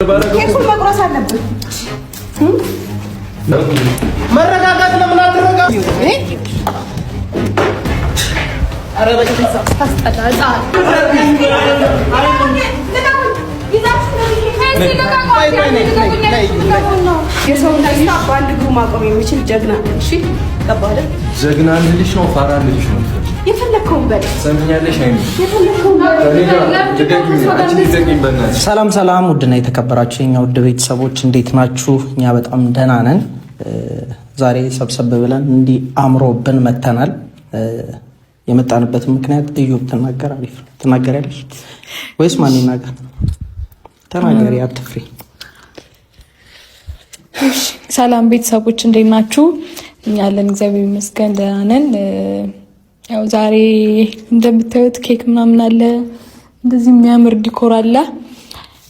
ኬኩን መቁረስ አለብን። መረጋጋት ለምን አትረጋጋ? አረ በጭንሳ ታስጠላጣ የሰው ደስታ በአንድ እግሩ ማቆም የሚችል ጀግና እሺ ተባለ። ጀግና ልልሽ ነው ፋራ ልልሽ ነው? የፈለከውን በል ሰምኛለሽ። ሰላም ሰላም፣ ውድና የተከበራችሁ የኛ ውድ ቤተሰቦች እንዴት ናችሁ? እኛ በጣም ደህና ነን። ዛሬ ሰብሰብ ብለን እንዲህ አምሮብን መተናል። የመጣንበት ምክንያት እዮብ ተናገር። አሪፍ ትናገሪያለሽ ወይስ ማን ይናገር? ተናገሪ፣ አትፍሪ። ሰላም ቤተሰቦች እንዴት ናችሁ? እኛ ያለን እግዚአብሔር ይመስገን ደህና ነን። ያው ዛሬ እንደምታዩት ኬክ ምናምን አለ፣ እንደዚህ የሚያምር ዲኮር አለ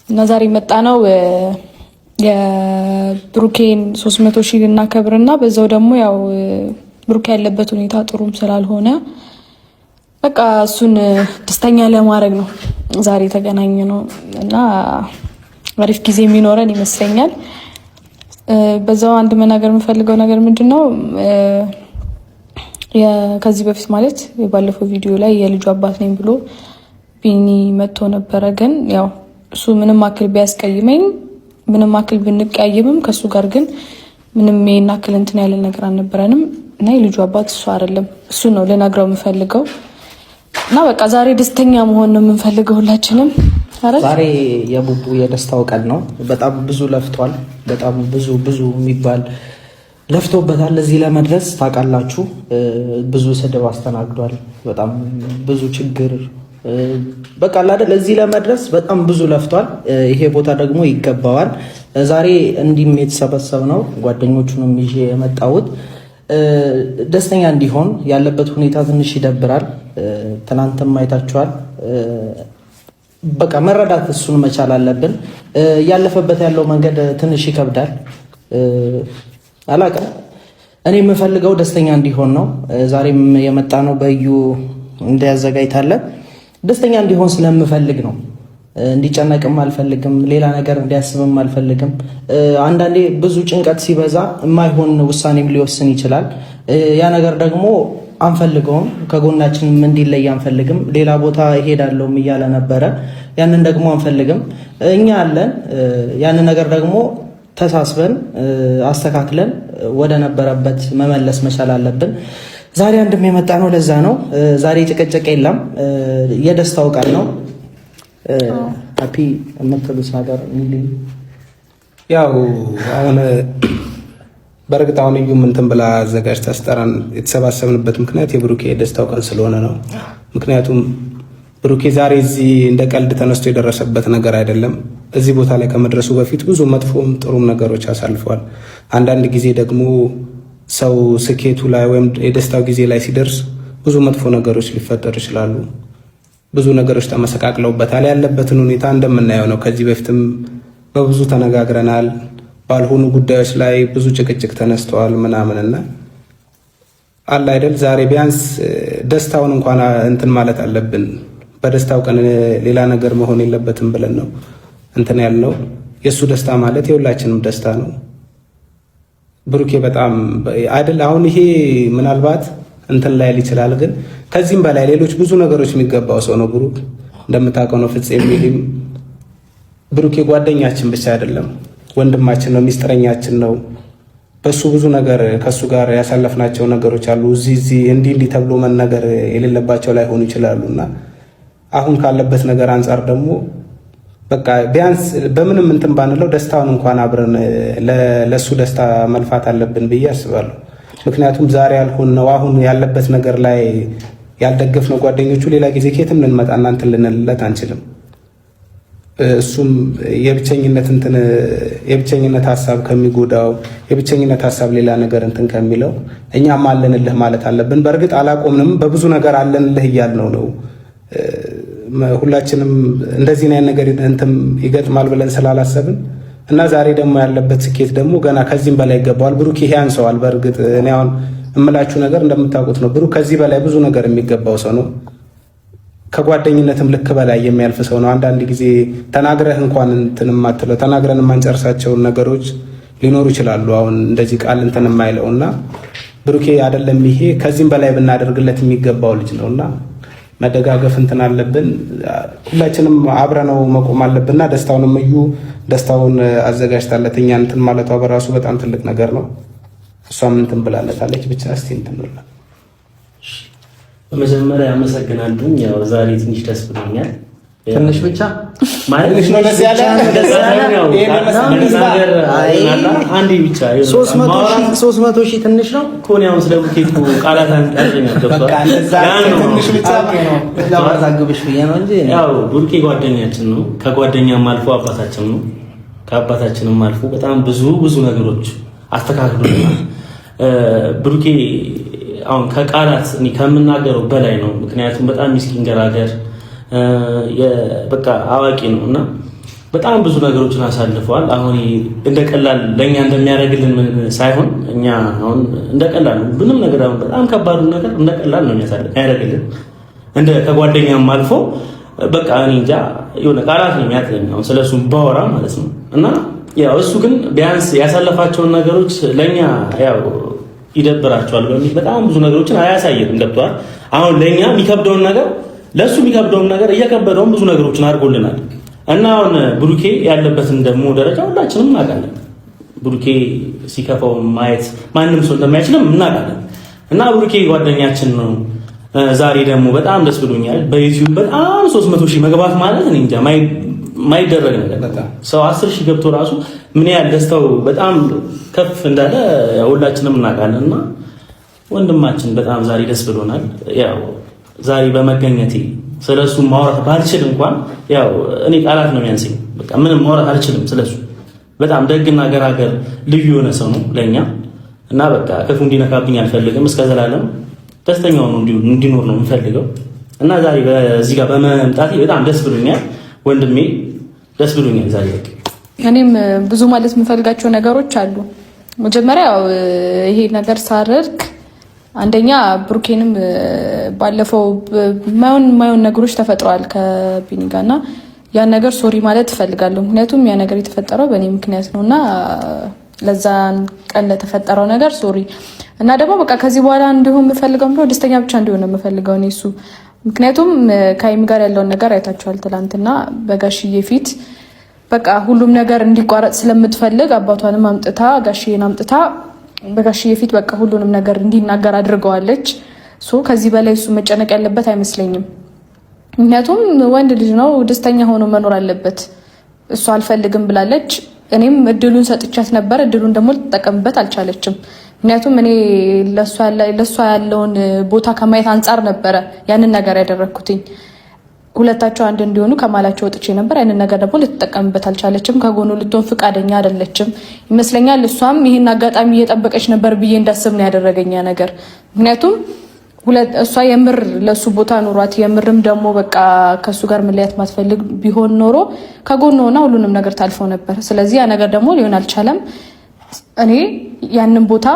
እና ዛሬ መጣ ነው የብሩኬን 300,000 ልናከብርና በዛው ደግሞ ያው ብሩኬ ያለበት ሁኔታ ጥሩም ስላልሆነ በቃ እሱን ደስተኛ ለማድረግ ነው ዛሬ የተገናኘ ነው እና አሪፍ ጊዜ የሚኖረን ይመስለኛል። በዛው አንድ መናገር የምፈልገው ነገር ምንድነው ከዚህ በፊት ማለት ባለፈው ቪዲዮ ላይ የልጁ አባት ነኝ ብሎ ቢኒ መጥቶ ነበረ። ግን ያው እሱ ምንም አክል ቢያስቀይመኝ ምንም አክል ብንቀያየምም ከሱ ጋር ግን ምንም የና አክል እንትን ያለ ነገር አልነበረንም እና የልጁ አባት እሱ አይደለም። እሱ ነው ልነግረው የምፈልገው እና በቃ ዛሬ ደስተኛ መሆን ነው የምንፈልገው ሁላችንም። ዛሬ የቡቡ የደስታው ቀን ነው። በጣም ብዙ ለፍቷል። በጣም ብዙ የሚባል ለፍቶበታል እዚህ ለመድረስ ታውቃላችሁ። ብዙ ስድብ አስተናግዷል። በጣም ብዙ ችግር በቃ አይደል እዚህ ለመድረስ በጣም ብዙ ለፍቷል። ይሄ ቦታ ደግሞ ይገባዋል። ዛሬ እንዲም የተሰበሰብ ነው ጓደኞቹንም ይዤ የመጣሁት ደስተኛ እንዲሆን። ያለበት ሁኔታ ትንሽ ይደብራል። ትናንትም አይታችኋል። በቃ መረዳት እሱን መቻል አለብን። ያለፈበት ያለው መንገድ ትንሽ ይከብዳል። አላውቅም። እኔ የምፈልገው ደስተኛ እንዲሆን ነው። ዛሬም የመጣ ነው በዩ እንዲያዘጋጅታለን ደስተኛ እንዲሆን ስለምፈልግ ነው። እንዲጨነቅም አልፈልግም። ሌላ ነገር እንዲያስብም አልፈልግም። አንዳንዴ ብዙ ጭንቀት ሲበዛ የማይሆን ውሳኔም ሊወስን ይችላል። ያ ነገር ደግሞ አንፈልገውም። ከጎናችንም እንዲለይ አንፈልግም። ሌላ ቦታ እሄዳለሁም እያለ ነበረ። ያንን ደግሞ አንፈልግም። እኛ አለን። ያንን ነገር ደግሞ ተሳስበን አስተካክለን ወደ ነበረበት መመለስ መቻል አለብን። ዛሬ አንድም የመጣ ነው ለዛ ነው። ዛሬ ጭቅጭቅ የለም። የደስታው ቀን ነው። ሃፒ የምትሉት ነገር ያው አሁን በእርግጥ አሁን እዩ እንትን ብላ አዘጋጅታ ስጠራን የተሰባሰብንበት ምክንያት የብሩኬ የደስታው ቀን ስለሆነ ነው። ምክንያቱም ብሩኬ ዛሬ እዚህ እንደ ቀልድ ተነስቶ የደረሰበት ነገር አይደለም። እዚህ ቦታ ላይ ከመድረሱ በፊት ብዙ መጥፎም ጥሩም ነገሮች አሳልፈዋል። አንዳንድ ጊዜ ደግሞ ሰው ስኬቱ ላይ ወይም የደስታው ጊዜ ላይ ሲደርስ ብዙ መጥፎ ነገሮች ሊፈጠሩ ይችላሉ። ብዙ ነገሮች ተመሰቃቅለውበታል። ያለበትን ሁኔታ እንደምናየው ነው። ከዚህ በፊትም በብዙ ተነጋግረናል። ባልሆኑ ጉዳዮች ላይ ብዙ ጭቅጭቅ ተነስተዋል ምናምንና አለ አይደል ዛሬ ቢያንስ ደስታውን እንኳን እንትን ማለት አለብን። በደስታው ቀን ሌላ ነገር መሆን የለበትም ብለን ነው እንትን ያልነው። የሱ ደስታ ማለት የሁላችንም ደስታ ነው። ብሩኬ በጣም አይደል አሁን ይሄ ምናልባት እንትን ላይ ይችላል፣ ግን ከዚህም በላይ ሌሎች ብዙ ነገሮች የሚገባው ሰው ነው ብሩክ። እንደምታውቀው ነው ፍፄ የሚልም ብሩኬ ጓደኛችን ብቻ አይደለም ወንድማችን ነው፣ ሚስጥረኛችን ነው። በሱ ብዙ ነገር ከሱ ጋር ያሳለፍናቸው ነገሮች አሉ። እዚህ እንዲህ ተብሎ መነገር የሌለባቸው ላይሆኑ ይችላሉና አሁን ካለበት ነገር አንጻር ደግሞ በቃ ቢያንስ በምንም እንትን ባንለው ደስታውን እንኳን አብረን ለሱ ደስታ መልፋት አለብን ብዬ አስባለሁ። ምክንያቱም ዛሬ ያልሆን ነው አሁን ያለበት ነገር ላይ ያልደገፍነው ጓደኞቹ ሌላ ጊዜ ከየትም ልንመጣ እናንተን ልንልለት አንችልም። እሱም የብቸኝነት ሀሳብ ከሚጎዳው የብቸኝነት ሀሳብ ሌላ ነገር እንትን ከሚለው እኛም አለንልህ ማለት አለብን። በእርግጥ አላቆምንም፣ በብዙ ነገር አለንልህ እያልነው ነው። ሁላችንም እንደዚህ አይነት ነገር እንትን ይገጥማል ብለን ስላላሰብን እና ዛሬ ደግሞ ያለበት ስኬት ደግሞ ገና ከዚህም በላይ ይገባዋል። ብሩክ ይሄ ያንሰዋል። በእርግጥ እኔ አሁን እምላችሁ ነገር እንደምታውቁት ነው። ብሩክ ከዚህ በላይ ብዙ ነገር የሚገባው ሰው ነው። ከጓደኝነትም ልክ በላይ የሚያልፍ ሰው ነው። አንዳንድ ጊዜ ተናግረህ እንኳን እንትን የማትለው ተናግረን የማንጨርሳቸውን ነገሮች ሊኖሩ ይችላሉ። አሁን እንደዚህ ቃል እንትን የማይለውና ብሩኬ አይደለም ይሄ ከዚህም በላይ ብናደርግለት የሚገባው ልጅ ነውና መደጋገፍ እንትን አለብን። ሁላችንም አብረነው መቆም አለብንና ደስታውንም እዩ ደስታውን አዘጋጅታለት እኛ እንትን ማለቷ በራሱ በጣም ትልቅ ነገር ነው። እሷም እንትን ብላለታለች። ብቻ እስቲ እንትን ብላ በመጀመሪያ አመሰግናለሁ። ያው ዛሬ ትንሽ ደስ ብሎኛል። ትንሽ ብቻ ማለት ነው እንደዚህ ያለ አንዴ ብቻ 300,000 ትንሽ ነው ኮኒያውን ስለ ቡኬቱ ቃላት አንቀርኛ በቃ እንደዛ ትንሽ ብቻ ነው ለማዛግብሽ ብዬ ነው እንጂ ያው ቡርኬ ጓደኛችን ነው። ከጓደኛም አልፎ አባታችን ነው። ከአባታችንም አልፎ በጣም ብዙ ነገሮች አስተካክሎናል። ቡርኬ አሁን ከቃላት እኔ ከምናገረው በላይ ነው። ምክንያቱም በጣም ምስኪን ገራገር በቃ አዋቂ ነው እና በጣም ብዙ ነገሮችን አሳልፈዋል። አሁን እንደቀላል ለኛ እንደሚያደርግልን ሳይሆን እኛ አሁን እንደቀላል ምንም ነገር አሁን በጣም ከባዱ ነገር እንደቀላል ነው የሚያደርግልን እንደ ከጓደኛም አልፎ በቃ እኔ እንጃ የሆነ ቃላት ነው የሚያጥለኝ አሁን ስለሱ ባወራ ማለት ነው። እና ያው እሱ ግን ቢያንስ ያሳለፋቸውን ነገሮች ለኛ ያው ይደብራቸዋል በሚል በጣም ብዙ ነገሮችን አያሳየንም። ገብቷል። አሁን ለኛ የሚከብደውን ነገር ለሱ የሚከብደውን ነገር እየከበደውን ብዙ ነገሮችን አድርጎልናል። እና አሁን ብሩኬ ያለበትን ደግሞ ደረጃ ሁላችንም እናውቃለን። ብሩኬ ሲከፋው ማየት ማንም ሰው እንደማይችልም እናውቃለን። እና ብሩኬ ጓደኛችን ነው። ዛሬ ደግሞ በጣም ደስ ብሎኛል። በዩቲዩብ በጣም 300,000 መግባት ማለት እኔ እንጃ ማይደረግ ነገር። ሰው 10,000 ገብቶ ራሱ ምን ያህል ደስታው በጣም ከፍ እንዳለ ሁላችንም እናውቃለን። እና ወንድማችን በጣም ዛሬ ደስ ብሎናል። ያው ዛሬ በመገኘቴ ስለሱ ማውራት ባልችል እንኳን ያው እኔ ቃላት ነው የሚያንሰኝ። በቃ ምንም ማውራት አልችልም ስለሱ። በጣም ደግና ገራገር ልዩ የሆነ ሰው ነው ለኛ እና በቃ ክፉ እንዲነካብኝ አልፈልግም። እስከ ዘላለም ደስተኛ ሆኖ እንዲኖር ነው የምፈልገው። እና ዛሬ በዚህ ጋር በመምጣቴ በጣም ደስ ብሎኛል ወንድሜ፣ ደስ ብሎኛል ዛሬ። በቃ እኔም ብዙ ማለት የምፈልጋቸው ነገሮች አሉ። መጀመሪያ ይሄ ነገር ሳደርግ አንደኛ ብሩኬንም ባለፈው ማይሆን ነገሮች ተፈጥረዋል ከቢኒ ጋርና ያን ነገር ሶሪ ማለት እፈልጋለሁ። ምክንያቱም ያ ነገር የተፈጠረው በእኔ ምክንያት ነውና ለዛን ቀን ለተፈጠረው ነገር ሶሪ። እና ደግሞ በቃ ከዚህ በኋላ እንዲሆን የምፈልገው ነው ደስተኛ ብቻ እንዲሆን ነው የምፈልገው እኔ እሱ። ምክንያቱም ከሀይሚ ጋር ያለውን ነገር አይታችኋል። ትላንትና በጋሽዬ ፊት በቃ ሁሉም ነገር እንዲቋረጥ ስለምትፈልግ አባቷንም አምጥታ ጋሽዬን አምጥታ በጋሽዬ ፊት በቃ ሁሉንም ነገር እንዲናገር አድርገዋለች። ከዚህ በላይ እሱ መጨነቅ ያለበት አይመስለኝም። ምክንያቱም ወንድ ልጅ ነው፣ ደስተኛ ሆኖ መኖር አለበት። እሱ አልፈልግም ብላለች። እኔም እድሉን ሰጥቻት ነበር። እድሉን ደግሞ ልትጠቀምበት አልቻለችም። ምክንያቱም እኔ ለሷ ያለውን ቦታ ከማየት አንጻር ነበረ ያንን ነገር ያደረኩትኝ። ሁለታቸው አንድ እንዲሆኑ ከማላቸው ወጥቼ ነበር። ያንን ነገር ደግሞ ልትጠቀምበት አልቻለችም። ከጎኑ ልትሆን ፍቃደኛ አይደለችም ይመስለኛል። እሷም ይሄን አጋጣሚ እየጠበቀች ነበር ብዬ እንዳስብ ነው ያደረገኛ ነገር። ምክንያቱም እሷ የምር ለሱ ቦታ ኖሯት የምርም ደግሞ በቃ ከሱ ጋር መለያት ማትፈልግ ቢሆን ኖሮ ከጎኑ ሆና ሁሉንም ነገር ታልፈው ነበር። ስለዚህ ያ ነገር ደግሞ ሊሆን አልቻለም። እኔ ያንን ቦታ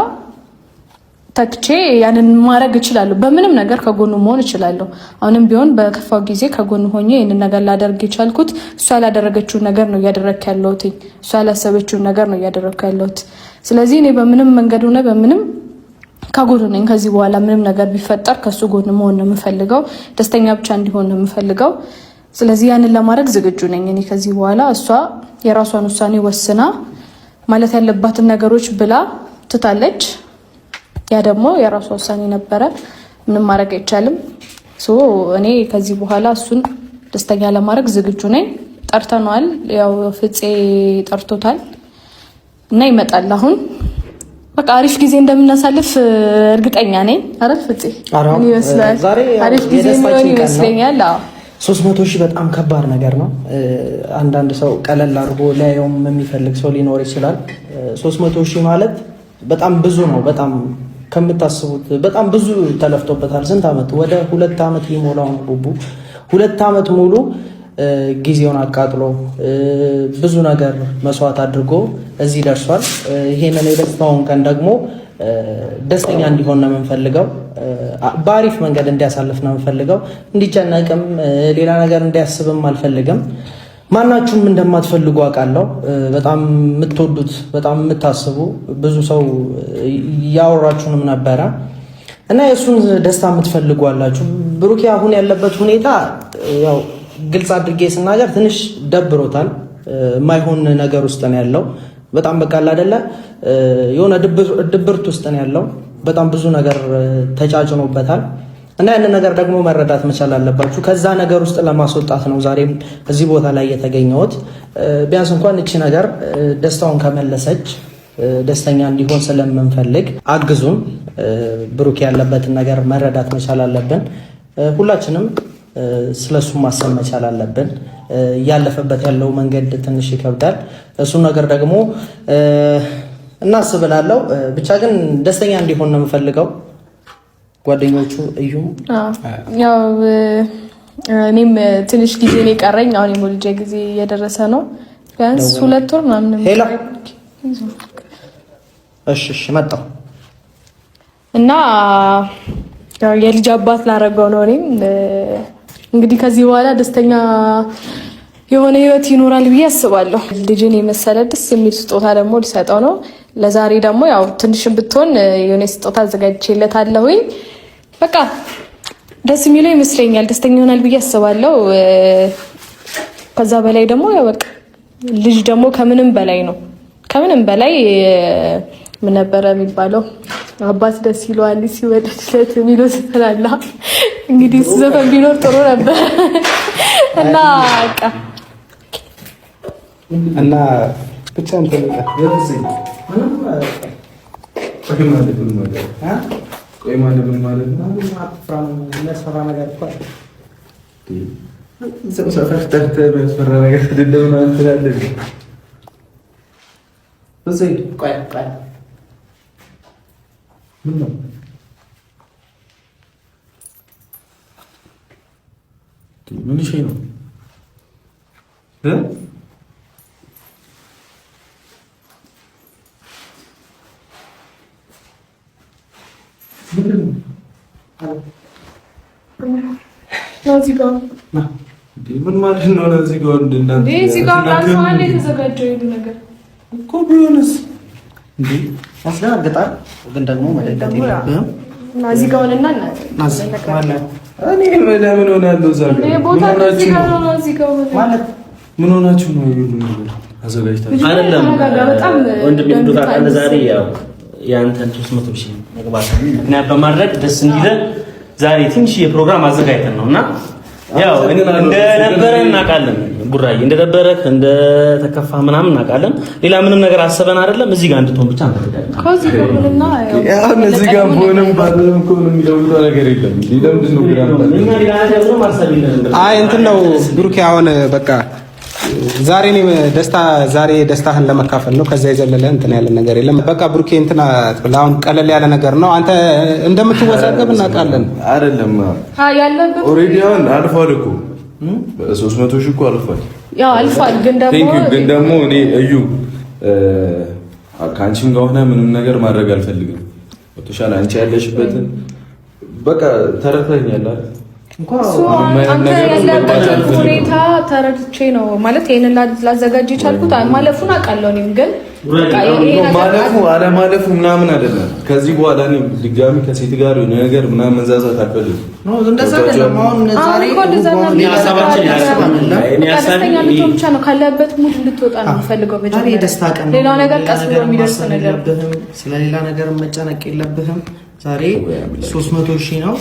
ተክቼ ያንን ማድረግ እችላለሁ። በምንም ነገር ከጎኑ መሆን እችላለሁ። አሁንም ቢሆን በከፋው ጊዜ ከጎኑ ሆኜ ይሄንን ነገር ላደርግ የቻልኩት እሷ ያላደረገችውን ነገር ነው እያደረግኩ ያለሁት። እሷ ያላሰበችውን ነገር ነው እያደረግኩ ያለሁት። ስለዚህ እኔ በምንም መንገድ ሆነ በምንም ከጎኑ ነኝ። ከዚህ በኋላ ምንም ነገር ቢፈጠር ከሱ ጎን መሆን ነው የምፈልገው። ደስተኛ ብቻ እንዲሆን ነው የምፈልገው። ስለዚህ ያንን ለማድረግ ዝግጁ ነኝ እኔ ከዚህ በኋላ። እሷ የራሷን ውሳኔ ወስና ማለት ያለባትን ነገሮች ብላ ትታለች። ያ ደግሞ የራሷ ውሳኔ ነበረ፣ ምንም ማድረግ አይቻልም። እኔ ከዚህ በኋላ እሱን ደስተኛ ለማድረግ ዝግጁ ነኝ። ጠርተነዋል፣ ያው ፍፄ ጠርቶታል እና ይመጣል። አሁን በቃ አሪፍ ጊዜ እንደምናሳልፍ እርግጠኛ ነኝ። አረ ፍፄ ምን ይመስላል? አሪፍ ጊዜ ይመስለኛል። 300,000 በጣም ከባድ ነገር ነው። አንዳንድ ሰው ቀለል አድርጎ ሊያየውም የሚፈልግ ሰው ሊኖር ይችላል። 300,000 ማለት በጣም ብዙ ነው። በጣም ከምታስቡት በጣም ብዙ ተለፍቶበታል። ስንት ዓመት? ወደ 2 ዓመት ሊሞላው ነው ቡቡ። 2 ዓመት ሙሉ ጊዜውን አቃጥሎ ብዙ ነገር መስዋዕት አድርጎ እዚህ ደርሷል። ይሄንን የደስታውን ቀን ደግሞ ደስተኛ እንዲሆን ነው የምንፈልገው። በአሪፍ መንገድ እንዲያሳልፍ ነው የምንፈልገው። እንዲጨነቅም ሌላ ነገር እንዲያስብም አልፈልግም። ማናችሁም እንደማትፈልጉ አውቃለሁ። በጣም የምትወዱት በጣም የምታስቡ ብዙ ሰው ያወራችሁንም ነበረ እና የእሱን ደስታ የምትፈልጉ አላችሁ። ብሩኬ አሁን ያለበት ሁኔታ ያው ግልጽ አድርጌ ስናገር ትንሽ ደብሮታል። የማይሆን ነገር ውስጥ ነው ያለው። በጣም በቃል አይደለ የሆነ ድብርት ውስጥ ነው ያለው። በጣም ብዙ ነገር ተጫጭኖበታል እና ያንን ነገር ደግሞ መረዳት መቻል አለባችሁ። ከዛ ነገር ውስጥ ለማስወጣት ነው ዛሬም እዚህ ቦታ ላይ የተገኘሁት። ቢያንስ እንኳን እቺ ነገር ደስታውን ከመለሰች ደስተኛ እንዲሆን ስለምንፈልግ አግዙን። ብሩክ ያለበትን ነገር መረዳት መቻል አለብን። ሁላችንም ስለሱ ማሰብ መቻል አለብን። ያለፈበት ያለው መንገድ ትንሽ ይከብዳል። እሱ ነገር ደግሞ እናስብላለሁ። ብቻ ግን ደስተኛ እንዲሆን ነው የምፈልገው። ጓደኞቹ እዩ ያው እኔም ትንሽ ጊዜ ነው የቀረኝ። አሁን የሞልጄ ጊዜ እየደረሰ ነው። ቢያንስ 2 ወር ምናምን። ሄሎ እሺ መጣሁ እና ያው የልጅ አባት ላረገው ነው። እኔም እንግዲህ ከዚህ በኋላ ደስተኛ የሆነ ህይወት ይኖራል ብዬ አስባለሁ። ልጅን የመሰለ ደስ የሚል ስጦታ ደግሞ ሊሰጠው ነው። ለዛሬ ደግሞ ያው ትንሽም ብትሆን የሆነ ስጦታ አዘጋጅቼለታለሁኝ። በቃ ደስ የሚለው ይመስለኛል። ደስተኛ ይሆናል ብዬ አስባለሁ። ከዛ በላይ ደግሞ ያው በቃ ልጅ ደግሞ ከምንም በላይ ነው። ከምንም በላይ ምን ነበረ የሚባለው? አባት ደስ ይለዋል ሲወደድለት የሚለው ዘፈን። እንግዲህ ዘፈን ቢኖር ጥሩ ነበር እና በቃ እና ብቻ እንትን ምን እሺ ነው ምን ማለት ነው? እዚህ ጋር እንደናንተ እዚህ ጋር አልፋን የተዘጋጀው ይሉ ነገር እኮ ቢሆንስ እንዴ ያስደነግጣል። ግን ደግሞ መደገት የለብህም። እዚህ ጋር ሆነና እኔ ለምን ሆናለሁ? እዛ ጋር ማለት ምን ሆናችሁ ነው? ይሉ ነገር አዘጋጅታችሁ አይደለም ወንድም ይሉት አቃለ ዛሬ ያው ያንተን 300,000 መግባት ምክንያት በማድረግ ደስ እንዲለን ዛሬ ትንሽ የፕሮግራም አዘጋጅተን ነውና ያው እንደነበረ እናውቃለን። ቡራዬ እንደነበረ እንደተከፋ ምናምን እናውቃለን። ሌላ ምንም ነገር አሰበን አይደለም። እዚህ ጋር እንድትሆን ብቻ እንፈልጋለን። ከዚህ ጋርና ያው እዚህ ጋር ሆነም ባለም እኮ ምንም የሚለውጠው ነገር የለም። ለምንድን ነው ግራም እና ሌላ ነገር ነው ማሰብ የለም። አይ እንትን ነው ብሩኬ፣ አሁን በቃ ዛሬ እኔ ደስታህን ለመካፈል ነው። ከዛ የዘለለ እንትን ያለ ነገር የለም። በቃ ብሩኬ እንትን አሁን ቀለል ያለ ነገር ነው። አንተ እንደምትወዛገብ እናውቃለን። አይደለም ያለበት ኦሬዲ አሁን አልፏል እኮ 300,000 እኮ አልፏል። ያው አልፏል። ግን ደግሞ እኔ እዩ ከአንቺም ጋር ሆነ ምንም ነገር ማድረግ አልፈልግም። ወጥሻል። አንቺ ያለሽበትን በቃ ተረፈኛል አይደል? አንተ ያለበትን ሁኔታ ተረድቼ ነው ማለት ይሄንን ላዘጋጅ የቻልኩት። ማለፉን አውቃለሁ። እኔም ግን ማለፉ አለማለፉ ምናምን አይደለም። ከዚህ በኋላ እኔ ድጋሚ ከሴት ጋር የሆነ ነገር ምናምን መንዛዛት አልፈልግም። እንደዛ አይደለም። አሁን ዛሬ ሀሳባችን ደስተኛ ልትሆን ብቻ ነው። ካለበት ሙድ እንድትወጣ ነው የምፈልገው። ደስታ ቀን ነው። ሌላው ነገር ቀስ ብሎ የሚደርስ ነገር። ስለሌላ ነገር መጨነቅ የለብህም። ዛሬ 300,000 ነው።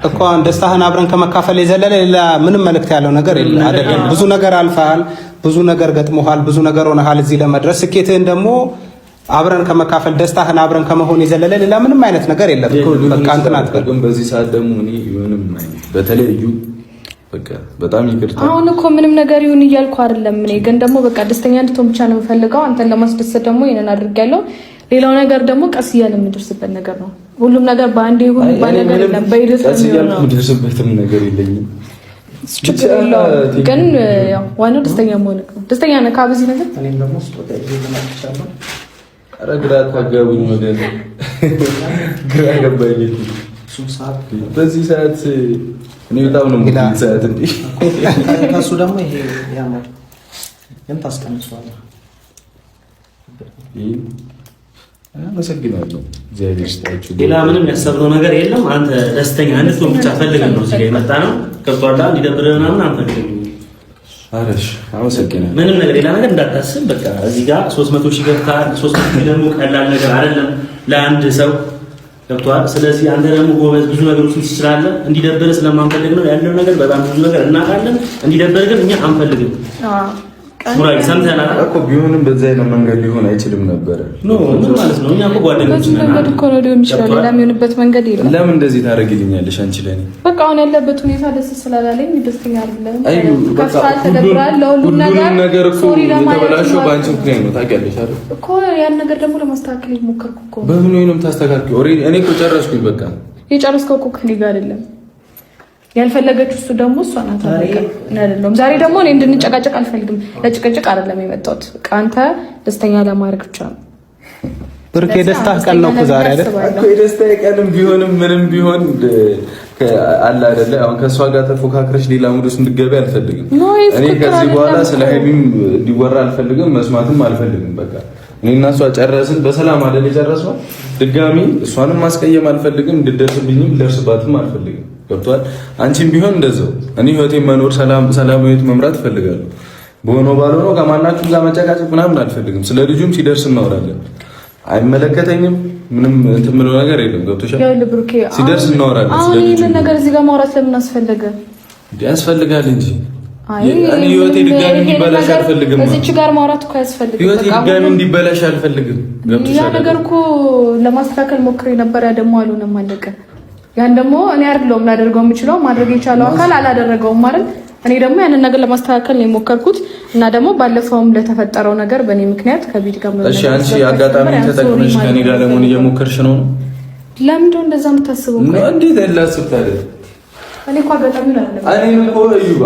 እኮ ደስታህን አብረን ከመካፈል የዘለለ ሌላ ምንም መልእክት ያለው ነገር የለም አይደለም። ብዙ ነገር አልፈሃል፣ ብዙ ነገር ገጥሞሃል፣ ብዙ ነገር ሆነሃል እዚህ ለመድረስ። ስኬትህን ደግሞ አብረን ከመካፈል ደስታህን አብረን ከመሆን የዘለለ ሌላ ምንም አይነት ነገር የለም። በቃ እንትን አትበል። በዚህ ሰዓት ደግሞ እኔ ምንም በተለይ እዩ በቃ በጣም ይቅርታ። አሁን እኮ ምንም ነገር ይሁን እያልኩ አይደለም። እኔ ግን ደግሞ በቃ ደስተኛ እንድትሆን ብቻ ነው የምፈልገው። አንተን ለማስደሰት ደግሞ ይሄንን አድርጌያለሁ። ሌላው ነገር ደግሞ ቀስ እያለ የምደርስበት ነገር ነው። ሁሉም ነገር በአንዴ ይሁን ባነገር የለም። በሂደት ቀስ እያለ የምደርስበትም ነገር የለኝም። ግን ያው ዋናው ደስተኛ መሆን ነው። ደስተኛ ነህ ከዚህ ነገር? እኔም ደግሞ ስጦታ ይዘመጥቻለሁ። ኧረ ግራ ታጋቡኝ ወደ ግራ ገባኝ። በዚህ ሰዓት እኔ በጣም ነው ሙሉ ሰዓት እንዴ ከሱ ደግሞ ይሄ ያማር ግን ታስቀምጧለህ። አመሰግናለሁ። እግዚአብሔር ይስጣችሁ። ሌላ ምንም ያሰብነው ነገር የለም። አንተ ደስተኛ እንድትሆን ብቻ ፈልገን ነው እዚህ ጋር የመጣ ነው። ከቷላ እንዲደብርህ ምናምን አንፈልግም። አረሽ አመሰግናለሁ። ምንም ነገር ሌላ ነገር እንዳታስብ። በቃ እዚህ ጋር 300 ሺህ ገብተሃል። 300 ደግሞ ቀላል ነገር አይደለም ለአንድ ሰው ገብቷል። ስለዚህ አንተ ደግሞ ጎበዝ ብዙ ነገሮችን ትችላለህ። እንዲደብርህ ስለማንፈልግ ነው ያለው ነገር በጣም ብዙ ነገር እናውቃለን። እንዲደብርህ ግን እኛ አንፈልግም። ሙራይ ሰምተናል እኮ ቢሆንም በዛ አይነት መንገድ ሊሆን አይችልም ነበር። ምን ማለት ነው? እኛ እኮ ጓደኞች ነን። መንገድ እኮ ነው ሊሆን ይችላል። ሌላ የሚሆንበት መንገድ የለም። ለምን እንደዚህ ታደርጊልኛለሽ አንቺ ለኔ? በቃ አሁን ያለበት ሁኔታ ደስ ስላላለኝ ደስተኛ አይደለም። ከፋ ተደብራል። ሁሉም ነገር እኮ የተበላሸው በአንቺ ምክንያት ነው። ታውቂያለሽ አይደል እኮ ያን ነገር ደግሞ ለማስተካከል ሞከርኩ እኮ። በምን ነው የምታስተካክለው? እኔ እኮ ጨረስኩኝ። በቃ የጨረስከው እኮ ከእኔ ጋር አይደለም ያልፈለገችው እሱ ደግሞ እሷ ናት አይደለም። ዛሬ ደግሞ እኔ እንድንጨቃጨቅ አልፈልግም። ለጭቅጭቅ አይደለም የመጣሁት። አንተ ደስተኛ ለማድረግ ብቻ ነው። ብሩኬ የደስታ ቀን ነው እኮ ዛሬ አይደል? እኮ የደስታ ቀንም ቢሆንም ምንም ቢሆን አለ አይደለ? አሁን ከእሷ ጋር ተፎካክረሽ ሌላ ሙድ ውስጥ እንድትገቢ አልፈልግም። እኔ ከዚህ በኋላ ስለ ሀይሚም እንዲወራ አልፈልግም፣ መስማትም አልፈልግም። በቃ እኔ እና እሷ ጨረስን፣ በሰላም አይደል የጨረስነው። ድጋሚ እሷንም ማስቀየም አልፈልግም፣ እንድትደርስብኝም ልደርስባትም አልፈልግም። ገብቷል? አንቺም ቢሆን እንደዛው። እኔ ህይወቴን መኖር ሰላም ህይወት መምራት እፈልጋለሁ። በሆነ ባልሆነ ከማናችሁም ጋር መጨቃጨቅ ምናምን አልፈልግም። ስለ ልጁም ሲደርስ እናወራለን። አይመለከተኝም። ምንም እንትን የምለው ነገር የለም። ገብቶሻል? ሲደርስ እናወራለን። አሁን ይሄን ነገር እዚህ ጋር ማውራት ለምን አስፈለገ? ያስፈልጋል እንጂ እኔ ህይወቴ ድጋሚ እንዲበላሽ አልፈልግም። እዚች ጋር ማውራት እኮ ያስፈልጋል። ህይወቴ ድጋሚ እንዲበላሽ አልፈልግም። ገብቶሻል? ያ ነገር እኮ ለማስተካከል ሞክሬ ነበር። ያ ደግሞ አልሆነም፣ አለቀ። ያን ደግሞ እኔ አይደለሁም ላደርገው የምችለው። ማድረግ የቻለው አካል አላደረገውም ማለት እኔ ደግሞ ያንን ነገር ለማስተካከል ነው የሞከርኩት እና ደግሞ ባለፈውም ለተፈጠረው ነገር በእኔ ምክንያት ከቢት ጋር እሺ፣ አንቺ አጋጣሚ ተጠቅመሽ ከኔ ጋር ለምን እየሞከርሽ ነው? ለምንድን እንደዛ የምታስበው? እንዴት ያላስብ ታዲያ? እኔ እኮ አጋጣሚ ነው አይደለም። እኔ እኮ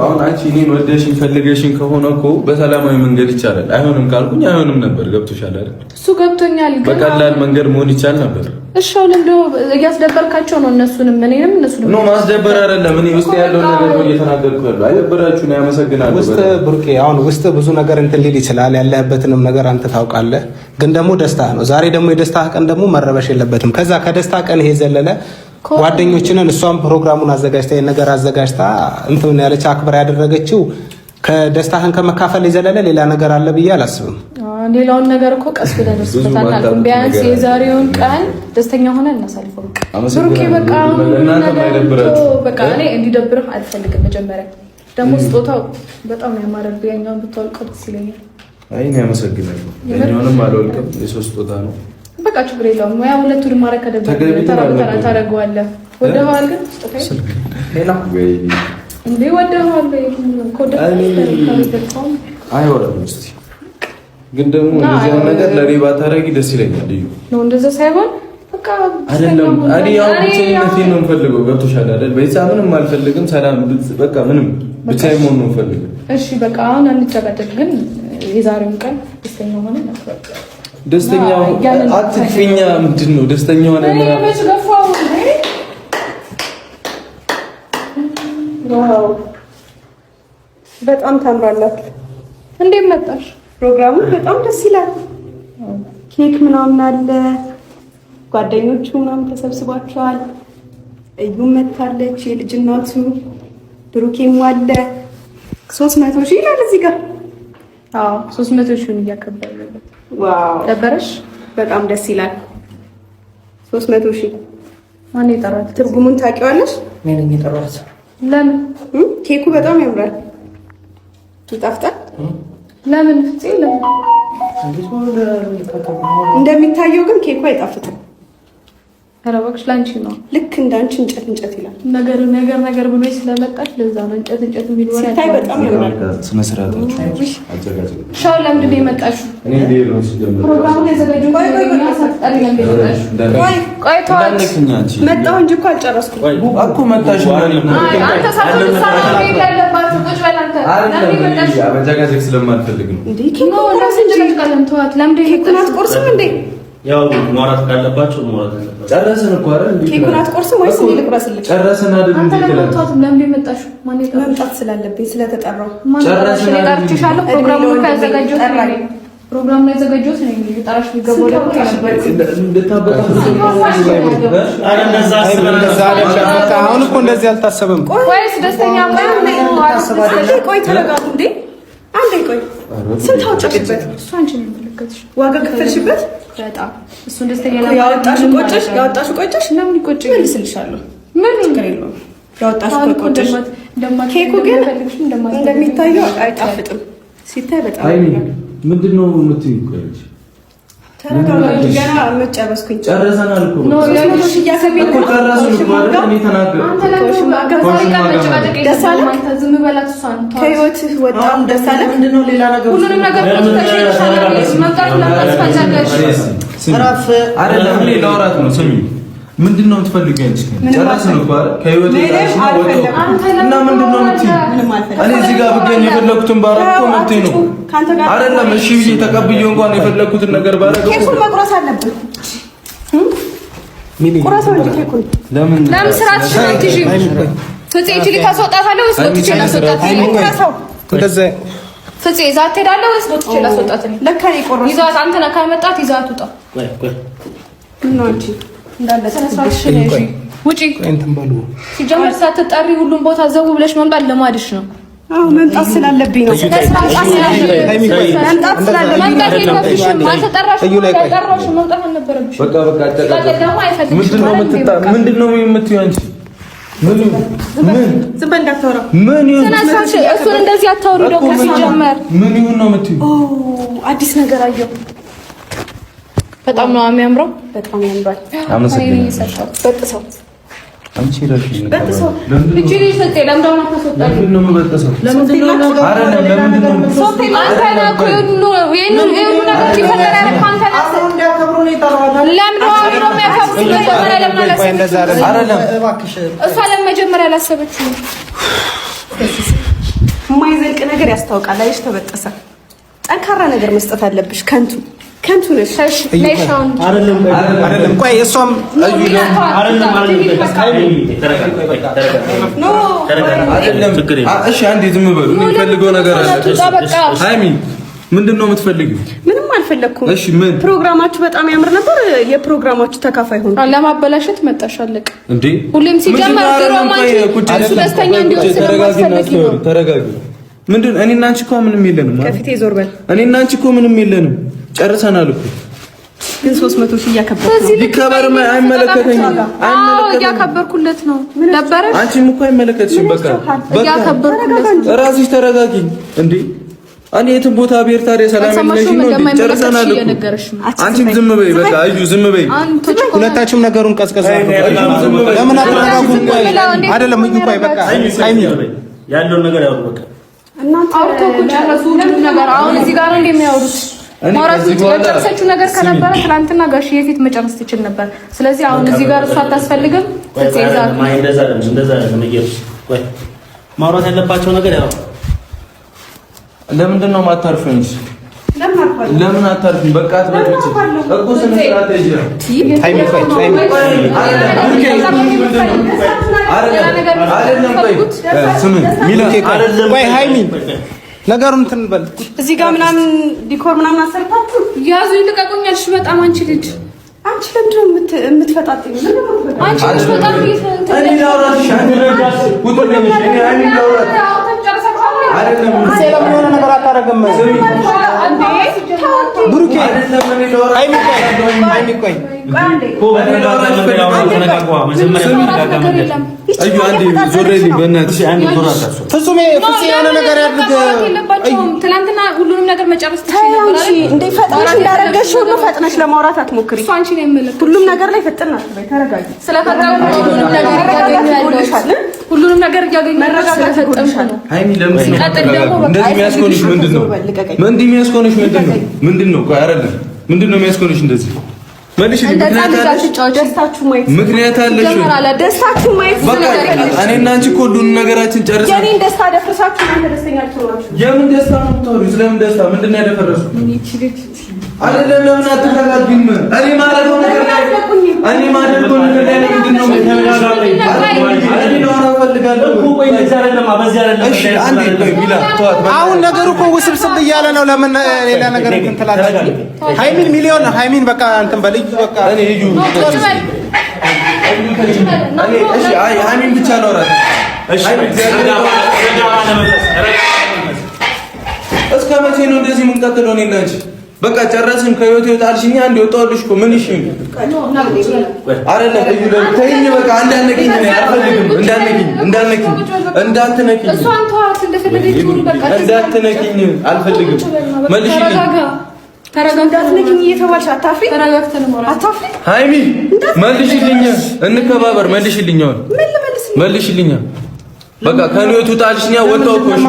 አሁን አንቺ እኔን ወደሽኝ ፈልገሽኝ ከሆነ እኮ በሰላማዊ መንገድ ይቻላል። አይሆንም ካልኩኝ አይሆንም ነበር። ገብቶሻል አይደል? እሱ ገብቶኛል። ግን በቀላል መንገድ መሆን ይቻል ነበር። እሺ፣ አሁን እንደው እያስደበርካቸው ነው እነሱንም እኔንም እነሱንም። ነው ማስደበር አይደለም። እኔ ውስጥ ያለው ነገር ነው እየተናገርኩ ያለው። አይደበራችሁ ነው። ያመሰግናለሁ። ውስጥ ብሩኬ፣ አሁን ውስጥ ብዙ ነገር እንትን ሊል ይችላል። ያለህበትንም ነገር አንተ ታውቃለህ። ግን ደግሞ ደስታ ነው። ዛሬ ደግሞ የደስታ ቀን ደግሞ መረበሽ የለበትም። ከዛ ከደስታ ቀን ይሄ ዘለለ ጓደኞችንን እሷም ፕሮግራሙን አዘጋጅታ የነገር አዘጋጅታ እንትን ያለች አክብራ ያደረገችው ከደስታህን ከመካፈል የዘለለ ሌላ ነገር አለ ብዬ አላስብም። ሌላውን ነገር እኮ ቀስ ብለን ደስታታል። ቢያንስ የዛሬውን ቀን ደስተኛ ሆነን እናሳልፈው። ብሩኬ በቃ በቃ እኔ እንዲደብርህ አልፈልግም። መጀመሪያ ደግሞ ስጦታው በጣም ነው ያማረብህ። ያኛውን ብታወልቀው ደስ ይለኛል። አይ እኔ አመሰግናለሁ። ያኛውንም አልወልቅም። የሶስት ስጦታ ነው። በቃ ችግር የለውም። ያ ሁለቱንም ማረግ ከደበረ ታደርገዋለህ። ወደኋላ ግን ስጦታዬ ሌላ እንዴ ወደኋላ ኮደ አይወራም። እስቲ ግን ደግሞ እንደዚህ ነገር ለኔ ባታረጊ ደስ ይለኛል። እዩ ነው እንደዛ ሳይሆን በቃ አይደለም። እኔ ያው ብቻዬን ነው የምፈልገው። ገብቶሻል አይደል? በይሳ ምንም አልፈልግም። ሰላም በቃ ምንም ብቻዬን መሆን ነው የምፈልገው። እሺ በቃ አሁን አንጨቃጨቅ። ግን የዛሬውን ቀን ደስተኛ ሆነ ነበር። ደስተኛ አትፍኛ። ምንድን ነው ደስተኛ ሆነ ዋው በጣም ታምራላችሁ። እንዴት መጣሽ? ፕሮግራሙ በጣም ደስ ይላል። ኬክ ምናምን አለ፣ ጓደኞቹ ምናምን ተሰብስባቸዋል። እዩም መታለች፣ የልጅ እናቱ ብሩኬም አለ። 300 ሺህ ይላል እዚህ ጋር። አዎ 300 ሺህ እያከበረ ነው። ዋው ደበረሽ? በጣም ደስ ይላል። 300 ሺህ ማን የጠራት? ትርጉሙን ታውቂዋለሽ? እኔ ነኝ የጠራት። ለምን? ኬኩ በጣም ያምራል፣ ይጣፍጣል። ለምን ፍፄ? ለምን? እንደሚታየው ግን ኬኩ አይጣፍጥም። ከረባክሽ ላንቺ ነው። ልክ እንዳንቺ እንጨት እንጨት ይላል። ነገር ብሎ ስለመጣች ለዛ ነው እንጨት የሚል ወራ ሲታይ በጣም ያምራል። ስነ ስርዓታችሁ አዘጋጅ። ሻው ለምንድን ነው የመጣሽው? እኔ እንዴት ነው ሲጀምር ፕሮግራሙ ተዘጋጅቶ ቆይ ተዋት። መጣሁ እንጂ እኮ አልጨረስኩም እኮ መጣሽ። አንተ ሳትሰራ ነው ያለባት። ቁጭ በል አንተ። ለምን መጣሽ? አበጃጋጅ ስለማልፈልግ ነው እንዴ። ኬክ ቆርስ እንጂ ቀለም ተዋት። ለምን ኬኩን አትቆርስም እንዴ? ያው ማውራት ካለባቸው ማውራት አለባቸው። ጨረስን እኮ አይደል? ኬኩን አትቆርስም ወይስ እኔ ልቁረስልሽ? ጨረስን አይደል? አንተ ለምን መጣሽ? ማን ይጠራሽ? መምጣት ስላለብኝ ስለተጠራው ጨረስን አይደል? ጠርቼሻለሁ። ፕሮግራሙን ያዘጋጀሁት ነኝ። ፕሮግራሙን ያዘጋጀሁት ነኝ። ጠራሽ ሊገባው ደግሞ ነበር። አሁን እኮ እንደዚህ አልታሰበም። ወይስ ደስተኛ ቆይ ተረጋጉ እንዴ። አንዴ ቆይ ስንት አወጣሽበት? እሱ አንቺ ነው የምትመለከትሽ። ዋጋ ከፈልሽበት? በጣም እሱን ደስተኛ ያወጣሽው ቆጨሽ? ለምን ይቆጭ? መልስልሻለሁ። ምን ችግር የለውም። ያወጣሽው ቆጨሽ። ኬኩ ግን እንደሚታየው አይጣፍጥም። ሲታይ በጣም ምንድነው የምትይው? ተረጋጋ። ገና መጨረስኩኝ። ጨረሰናል እኮ ነው ለምን እያሰበኝ ነው? ጨረስን እኮ አይደል? እኔ ተናገርኩ። አንተ ለምን ደስ አለ? ዝም በላት። እሷን ከህይወትህ ወጣም ደስ አለ? ምንድነው ሌላ ነገር? ሁሉንም ነገር ተሽሻለ። መምጣት ለማስፈጫለሽ ራፍ አይደለም። ሌላ ወራት ነው። ስሚ ምንድነው የምትፈልጊው አንቺ? ጨረስን እኮ አይደል? ከህይወት ወጣሽ ነው እና ምንድነው የምትይው? እኔ እዚህ ጋር ብገኝ የፈለኩትን ባረግ እኮ መብቴ ነው አይደለም? እሺ ብዬ ተቀብዬ እንኳን የፈለኩትን ነገር ባረግ እኮ ኬኩን መቁረስ አለብን። ቁረሰው እንጂ ኬኩን ለምን ስራት ሽራት ይጂ ፍፄ እቺ ልታስወጣታለህ ወይስ ወጥቼ ላስወጣታለህ? ቁረሰው እንደዛ ፍፄ ይዛት ትሄዳለህ ወይስ ወጥቼ ላስወጣታለህ? ለካ ይቆረስ ይዛት አንተ ነህ ካልመጣት ይዛት ውጣ። ነው እንጂ እንዳለ ተነሳሽ ነሽ ውጪ። እንትን በሉ ሲጀመር ሳትጠሪ ሁሉም ቦታ ዘው ብለሽ መምጣት ለማድሽ ነው። አዎ መምጣት ስላለብኝ ነው። መምጣት ስላለብኝ መምጣት አልነበረብሽ። በቃ ምንድነው የምትይው አንቺ? ዝም በል እንዳታወራ። እሱን እንደዚህ አታውሪ። ደግሞ ሲጀመር ምን ይሁን ነው የምትይው? አዲስ ነገር አየሁ። በጣም ነው የሚያምረው። በጣም ያምራል። አመሰግናለሁ። በጥሰው አንቺ ረፊ ነው። በጥሰው እቺ ልጅ ሰጤ ለምንድነው የማታስወጣው? ለምንድነው የምበጥሰው? ለምንድነው አይደለም። ለምንድነው ሶቴ አንተ ነህ እኮ ይሁን ነገር ሲፈጠር ያደረግህ አንተ ነህ። አሁን እንዲያከብሩ ነው የጠራኋት። ለምንድነው አብሮ የሚያከብሩት? መጀመሪያ ለምን አላሰበችም? አይደለም እሷ ለምን መጀመሪያ አላሰበችም? የማይዘልቅ ነገር ያስታውቃል። አይሽ ተበጠሰ። ጠንካራ ነገር መስጠት አለብሽ። ከንቱ ነሽ። አይደለም። ቆይ እሷም እሺ አንዴ ዝም በሉ። የምፈልገው ነገር አለ። ሃይሚ ምንድነው የምትፈልጊው? ምንም አልፈለኩም። እሺ ምን ፕሮግራማችሁ በጣም ያምር ነበር። የፕሮግራማችሁ ተካፋይ ሆኖ ለማበላሸት መጣሽ። አለቀ እንዴ? ሁሌም ሲጀመር ፕሮግራማችሁ ደስተኛ እንዲሆን ስለማትፈልጊ ነው። ተረጋጊ። ምንድን እኔና አንቺ እኮ ምንም የለንም። ከፊቴ ዞር በል። እኔና አንቺ እኮ ምንም የለንም። ጨርሰናል እኮ። ግን 300 ሺህ እያከበርኩ ነው። ሊከበር አይመለከተኝም። እያከበርኩለት ነው። ነበረሽ አንቺም እኮ አይመለከትሽም። በቃ እያከበርኩለት ነው። ራስሽ ተረጋጊ እንዴ። እኔ የትም ቦታ ብሄር ታዲያ ሰላም የለሽም ነው። ጨርሰናል እኮ። አንቺም ዝም በይ በቃ። አዩ ዝም በይ። ሁለታችሁም ነገሩን ቀዝቀዝ አድርጉ። ለምን አትረጋጉም? አይደለም እዩ ቆይ በቃ ሃይሚ ያለውን ነገር ያውሩ በቃ። እናንተ አውርተው እኮ ጨረሱ ሁሉም ነገር። አሁን እዚህ ጋር እንደሚያወሩት ማውራት የጨረሰችው ነገር ከነበረ ትናንትና ጋሽዬ ፊት መጨረስ ትችል ነበር። ስለዚህ አሁን እዚህ ጋር እሷ አታስፈልግም። እንደዛ ማውራት ያለባቸው ነገር ያው ለምንድን ነው የማታርፊው? ለምን አታርፊም? በቃ አትበጥጪ እኮ ስነ ስርዓት ይጂ ሃይሚ ቆይ ቆይ ሃይሚ ነገሩን እንትን በል። እዚህ ጋር ምናምን ዲኮር ምናምን አሰርታችሁ ያዙኝ ልቀቁኛልሽ። በጣም አንቺ ልጅ አንቺ ለምንድን ነው የምትፈጣጥኝ? አንቺ ልጅ በጣም የሆነ ነገር አታረግም። ብሩኬ ሃይሚ ቆይ ትላንትና ሁሉንም ነገር መጨረስ ትችላለሽ እንዴ? ፈጥነሽ እንዳረገሽ ሁሉ ፈጥነሽ ለማውራት አትሞክሪ። እሱ አንቺ ነው የምልህ። ሁሉም ነገር ላይ ፈጥና አትበይ። ተረጋጊ። ስለፈጠረሽ ሁሉንም ነገር እያገኘሁ ስለፈጠምሽ ነው። ሃይሚ ለምን ነው እንደዚህ የሚያስኮንሽ? ምንድነው ምንድነው? ቆይ አይደለም ምንድነው የሚያስኮንሽ እንደዚህ? መልሽ። ምክንያት አለሽ? ደስታችሁ ማየት እኔና አንቺ እኮ ሁሉንም ነገራችን ጨርሰን የኔን ደስታ ደፍርሳችሁ እናንተ ደስተኛ አትሆናችሁ። የምን ደስታ ነው የምታወሪው? ስለምን ደስታ? ምንድን ነው ያደፈረስኩት? አይደለም ለምን አትረጋጊም? እኔ ማረገው ነገር ላይ ምንድን ነው? አሁን ነገሩ እኮ ውስብስብ እያለ ነው። ለምን ሌላ ነገር እንትን ትላለች? ሃይሚን በቃ እንትን በልዩ በቃ እኔ እዩ ሃይሚን ብቻ ነው ራት እስከ መቼ ነው እንደዚህ የምንቀጥለው? እኔ እና አንቺ በቃ ጨረስን። ከህይወት ይወጣልሽኛ አንድ ወጣልሽ እኮ ምን ይሽ አይደለም። እዩ ተይኝ በቃ እንዳነቂኝ ነው አልፈልግም። እንዳትነቂኝ አልፈልግም። መልሽልኝ። እንዳትነቂኝ እየተባልሽ አታፍሪ? ሃይሚ መልሽልኝ፣ እንከባበር። መልሽልኝ በቃ ከህይወት ውጣልሽኛ ወጣው እኮ። እሺ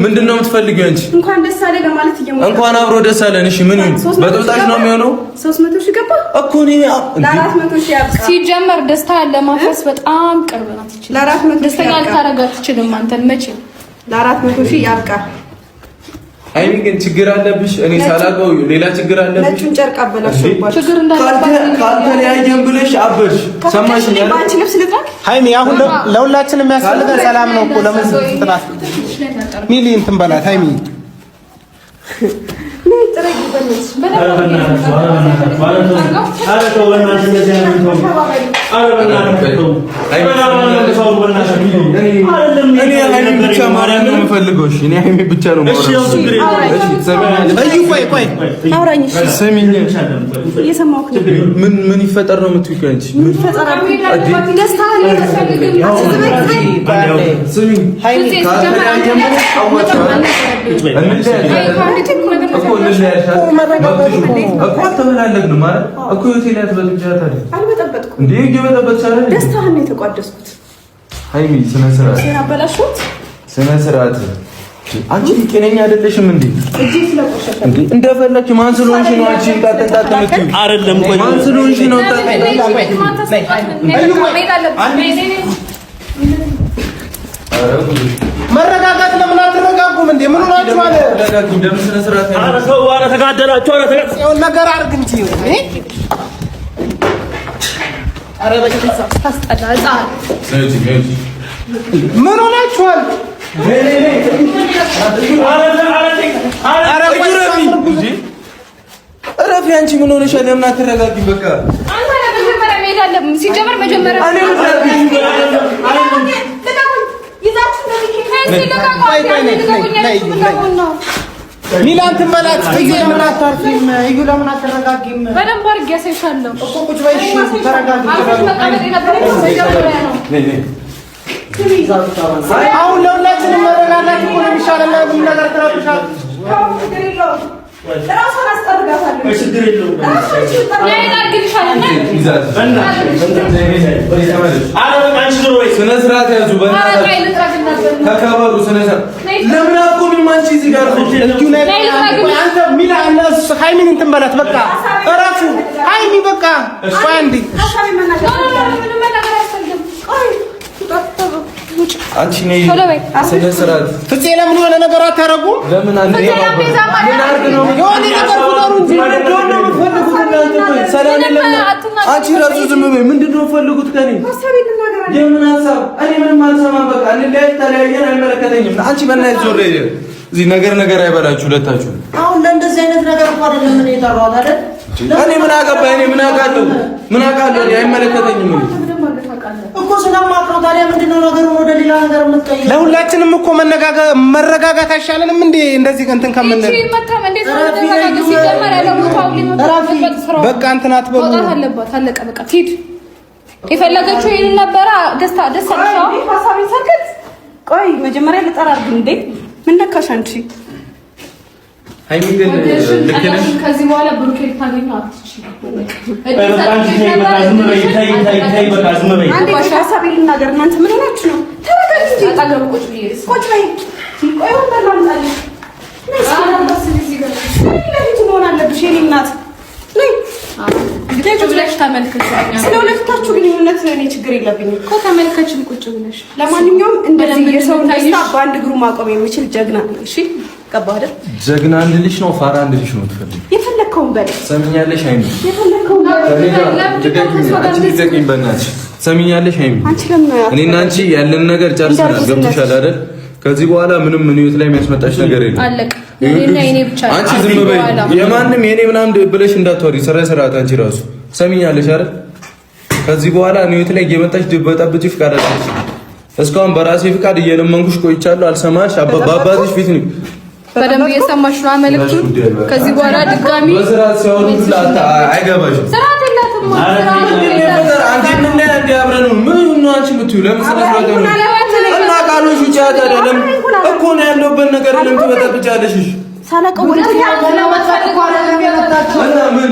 ምንድን ነው የምትፈልጊው አንቺ? እንኳን ደስ አለ ለማለት እየሞከርኩ እንኳን አብሮ ደስ አለን። እሺ ምን ይሁን? በጥብጣሽ ነው የሚሆነው? 300 ሺህ ገባ እኮ ነው። ለ400 ሺህ ያብቃ። ሲጀመር ደስታ ለማፍረስ በጣም ቅርብ ናት። ይችላል ለ400 ደስተኛ ልታረጋት ትችልም አንተን መቼ። ለ400 ሺህ ያብቃ። ሃይሚ ግን ችግር አለብሽ። እኔ ሳላውቀው ሌላ ችግር አለብሽ። ነጩን ጨርቅ አበላሽባችሁ። ችግር እንዳለባት ካልተለያየን ብለሽ አበሽ። ሰማሽኝ? አንቺ ልብስ ልጥራክ ሃይሚ። አሁን ለሁላችንም የሚያስፈልገን ሰላም ነው እኮ። ለምን ትላት ሚሊ እንትን በላት ሃይሚ። ምን ይፈጠር ነው የምትይው አንቺ? ተመላለግን ማለት እኮ ሆቴል ያትበልጃታል እንዴ? እየበጠበጥሽ አይደል? ደስታህን ነው የተቋደስኩት። ሃይሚ ስነ ስርዓት ያበላሽሁት ስነ ስርዓት። አንቺ ጤነኛ አይደለሽም እንዴ? እንዴ እንደፈለግሽ ማን ስለሆንሽ ነው አንቺ እንጣጣጣ የምትይው? አይደለም ቆይ ማን ስለሆንሽ ነው መረጋጋት ለምን አትረጋጉም እንዴ? ምን ሆናችሁ አለ? ተረጋጉ። ደም ስነ ስርዓት ያለው ኧረ ተው፣ ኧረ ተጋደላችሁ። ኧረ ተጋደላችሁ ነገር አድርግ እንጂ ኧረ በጭንሳ ታስጠላ። ምን ሆናችኋል? እረፊ። አንቺ ምን ሆነሻል? ለምን አትረጋጊም? በቃ አንተ ለመጀመሪያ መሄድ አለብን። ሲጀመር መጀመሪያ ሚላን ትመላት። እዩ ለምን አታርፊም? እዩ ለምን አትረጋጊም? በደንብ አድርጌ ያሳይሻለሁ እኮ ቁጭ በይ። እሺ ተረጋጊ። አሁን ለሁላችንም መረጋጋት እኮ ነው የሚሻለው። ምን ነገር ትረብሻለሽ? ራሷን አስጠርጋታለሁ። ችግር የለውም። ስነ ስርዓት ያዙ። ተከበሩ። ስነ ስርዓት ለምን አትቆሚም? አንቺ እዚህ ጋር አንተ ሚላ ሃይሚን እንትን በላት። በቃ እረፉ። ሃይሚ በቃ ቆይ አንዴ አንቺ ነይ። ስነ ስርዓት ፍፄ ለምን የሆነ ነገር አታረጉም? ለምን አንዴ ምን አድርግ ነው የሆነ ነገር ቁጠሩ እንጂ ምንድን ነው የምትፈልጉት እናንተ? ሰላም የለም። አንቺ ራሱ ዝም በይ። ምንድን ነው የምትፈልጉት ከኔ? የምን ሀሳብ? እኔ ምንም አልሰማም። በቃ እንለያይ። ተለያየን፣ አይመለከተኝም። አንቺ በእናትሽ ዞር እዚህ ነገር አይበላችሁ ሁለታችሁ። አሁን ለእንደዚህ አይነት ነገር እንኳን አይደለም ምን የጠራሁት አይደል? እኔ ምን አገባኝ? እኔ ምን አውቃለሁ? አይመለከተኝም እኮ ስለማውቀው። ታዲያ ምንድነው ነገሩን ወደ ሌላ ነገር የምትቀይረው? ለሁላችንም እኮ መረጋጋት አይሻለንም እንዴ? እንደዚህ እንትን ከምን በቃ እንትን አትበሉ። አለባት አለቀ። በቃ ትሂድ። የፈለገችው ይሄን ነበረ። ደስ አለሽ? ሀሳቤን ሰርገት። ቆይ መጀመሪያ ልጠራ አድርግ እንዴ። ምን ነካሽ አንቺ? ሃይሚ ግን ልክ ነሽ። ከዚህ በኋላ ብሩኬ ልታገኘው አትችልም። እናንተ ምን ሆናችሁ ነው? ተረጋጊ እንጂ አጠገብ ቁጭ በይ። ቆይ ወንበር ላምጣልሽ። መሆን አለብሽ የእኔ እናት። ቁጭ ብለሽ ተመልከች። ስለ ሁለታችሁ ግንኙነት እኔ ችግር የለብኝም እኮ ተመልከችን ቁጭ ብለሽ። ለማንኛውም እንደዚህ የሰውን ደስታ በአንድ እግሩ ማቆም የሚችል ጀግና ነኝ። እሺ ገባህ አይደል? ጀግና አንድ ልጅ ነው፣ ፋራ አንድ ልጅ ነው። ትፈልጊ የፈለግከውን በል። ሰሚኛለሽ ሃይሚ? የፈለግከውን በል። ልቀቂኝ በእናትሽ። ሰሚኛለሽ ሃይሚ? እኔና አንቺ ያለን ነገር ጨርሰናል። ገብቶሻል አይደል? ከዚህ በኋላ ምንም ህይወት ላይ የሚያስመጣሽ ነገር የለም። አለቀ። የኔና የኔ ብቻ ነው። አንቺ ዝም በይ። የማንም የኔ ምናምን ብለሽ እንዳትወሪ። ስርዓት አንቺ ራሱ ሰሚኛለሽ አይደል? ከዚህ በኋላ ህይወት ላይ እየመጣሽ ድበጣብጪ ፍቃድ አለሽ። እስካሁን በራሴ ፍቃድ እየለመንኩሽ ቆይቻለሁ። አልሰማሽ። በአባትሽ ፊት ነው በደንብ እየሰማሽ ነው መልእክቱን። ከዚህ በኋላ ድጋሚ በስርዓት ሲያወሩ አይገባሽም። ስርዓት የላትም ማለት አንቺ ምን ላይ አብረን ምን ነው አንቺ የምትይው? ለምን ስርዓት ነው እና ቃሎሽ ብቻ አይደለም እኮ ነው ያለውበት ነገር ለምን ትበጠብጫለሽ? እሺ ሳላቀው ወደ ያለ ማጥፋት እኮ አይደለም ያመጣችሁ እና ምን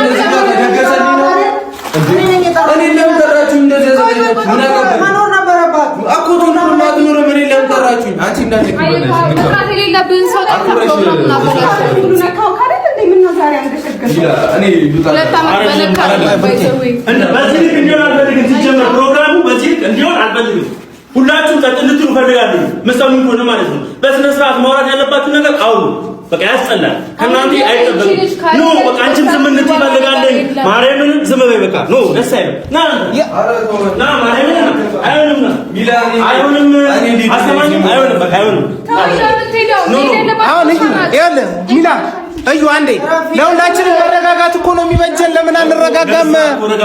እዚህ ጋር ተደገሰልኝ ነው እኔ ለምን ጠራችሁ? እንደዚህ ያዘጋጃችሁ ምን አገባኝ? መኖር ነበረባት እኮ ቶሎ ማትኖር ምን ለምን ጠራችሁኝ? አንቺ እንዳትቀበለሽ ንካት የሌለብን ሰው ተከፍቶ ምናምን አበላሽ ሁሉ ነካው ካለ እንዴ ምን ነው ዛሬ አንገሸገሽ እኔ ሁለት ዓመት በለካ ባይዘውይ በዚህ ልክ እንዲሆን አልፈልግም። ሲጀመር ፕሮግራሙ በዚህ ልክ እንዲሆን አልፈልግም። ሁላችሁም ጸጥ እንድትሉ ፈልጋለሁ። መስተምሩ ሆነ ማለት ነው። በስነ ስርዓት ማውራት ያለባችሁ ነገር አውሩ። በቃ ያስጠላል። ከናንተ አይጠበቅም። ኖ በቃ አንቺም ዝም እንድትይ እፈልጋለሁ። ማርያምን ዝም በይ በቃ ኖ ደስ አይልም። ና ማርያምን አይሆንም። አይሆንም አስተማኝም አይሆንም። በቃ አይሆንም። አሁን ይኸውልህ ሚላ እዩ አንዴ ለሁላችንም መረጋጋት እኮ ነው የሚበጀን። ለምን አንረጋጋም?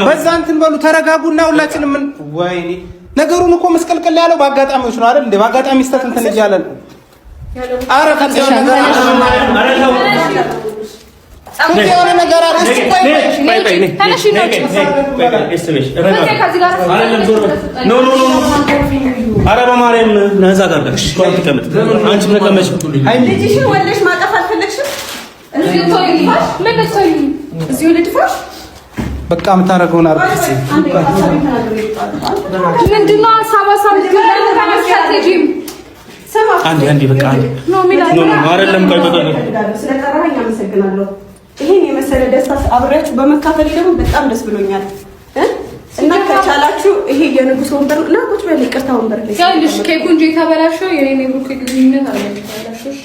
በዛ እንትን በሉ ተረጋጉና ሁላችንም ምን ወይኔ ነገሩን እኮ መስቀልቀል ያለው በአጋጣሚዎች ነው አይደል እንዴ? በአጋጣሚ ስተት እንትን እያለን አረ ከዚህ ነገር የሆነ ነገር አለ። እስቲ ቆይ ተነሽ ነው አረ በማርያም ነዛ ጋር ጋር ቆይ ተቀመጥ። አንቺ ምን ተቀመጭ? ልጅሽን ወለሽ ማቀፍ አልፈለግሽም? እዚህ ተወይፋሽ ምን ተሰይ እዚህ ወለድፋሽ በቃ የምታደርገውን አርግስ። ምንድነው አሳባሳብ ስትራቴጂም አንዴ በቃ አንዴ ኖ አይደለም። ቆይ ስለቀረኸኝ አመሰግናለሁ። ይሄን የመሰለ ደስታ አብሬያችሁ በመካፈል ደግሞ በጣም ደስ ብሎኛል። እና ከቻላችሁ ይሄ የንጉስ ወንበር እና ቁጭ በል ይቅርታ ወንበር ላይ ያልሽ ኬኩ እንጂ የተበላሸው የኔ ብሩክ ግንኙነት አለሽ።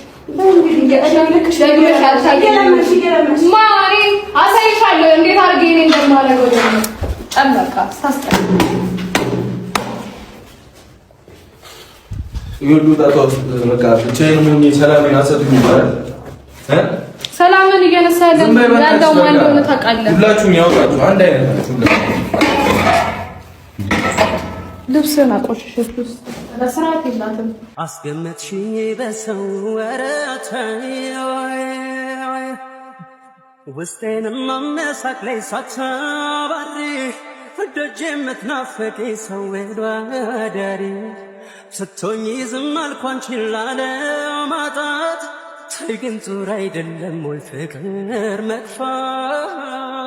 ማሪ አሳይሻለሁ እንዴት አድርጌ እኔ እንደማደርገው ደግሞ ጨምቃ ታስጠላ ይሁሉ ታጣው በቃ ብቻዬን ምን ሰላምን አሰጥኝ ይባላል። ሰላምን እየነሳ ያለው ማን እንደሆነ ታውቃለህ? ሁላችሁም ያውቃችሁ አንድ አይነት ናችሁ። ልብስህን አቆሽሽሽ ውስጥ ለስርዓት የላትም። አስገመትሽኝ በሰው ወረታይ ውስጤንም አመሳቅ ላይ ሳታባሪ ደጅ የምትናፍቂ ሰው ወዳሪ ስትሆኚ ዝም አልኩ አንቺን ላለማጣት ተይ ግን ዙር አይደለም ወይ ፍቅር መጥፋት